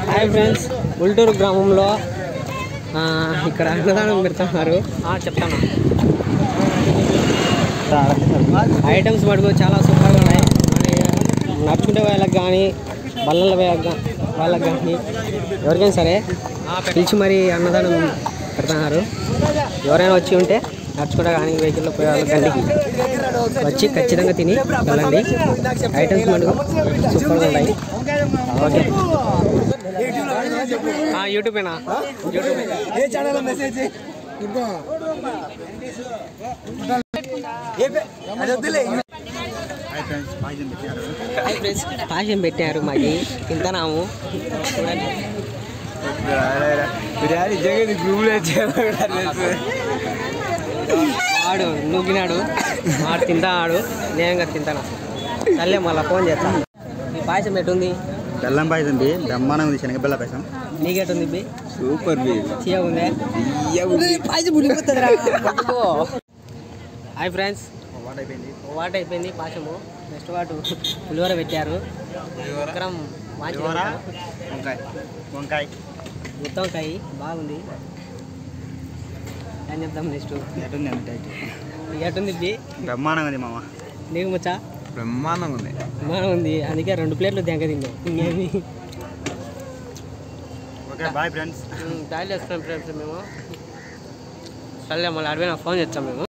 Hi friends, Guntur గ్రామంలో ఇక్కడ అన్నదానం పెడుతున్నారు. చెప్తాను, ఐటమ్స్ మటుకు చాలా సూపర్గా ఉన్నాయి. నడుచుకుంటే వాళ్ళకి కానీ బల్లల వాళ్ళకి కానీ ఎవరికైనా సరే పిలిచి మరీ అన్నదానం పెడుతున్నారు. ఎవరైనా వచ్చి ఉంటే నడుచుకుంటా కానీ వెహికల్లో పోయే వాళ్ళకి గండికి వచ్చి ఖచ్చితంగా తిని వెళ్ళండి. ఐటమ్స్ మటుకు సూపర్గా ఉన్నాయి. ఓకే, యూట్యూబేనా? పాశం పెట్టారు, మాకి తింటున్నాము. వాడు నూగినాడు, వాడు తింటాడు, నేను తింటాను. సర్లే, మళ్ళీ ఫోన్ చేస్తాను. ఈ పాయసం ఎట్టుంది? బెల్లం పాయసం బి బ్రహ్మాండం ఉంది. శనగ బెల్ల పాయసం నీకెట్టుంది బి? సూపర్ బి. ఉంది. హాయ్ ఫ్రెండ్స్, వాట్ అయిపోయింది పాయసము. నెక్స్ట్ వాటు పులిహోర పెట్టారు. వంకాయ గుత్తొంకాయ బాగుంది. ఏం చెప్తాం నెక్స్ట్? ఎటుంది బి? బ్రహ్మాండంగా ఉంది మామ. నీకు ముచ్చా? బ్రహ్మాండంగా ఉంది. బ్రహ్మాండం ఉంది. అందుకే 2 ప్లేట్లు దెంగ తిన్నాం. ఇంకేమి? Okay, bye friends. టాయిల్ వేసుకున్నాం ఫ్రెండ్స్ మేము. సర్లే, మళ్ళీ అడిగినా ఫోన్ చేస్తాం మేము.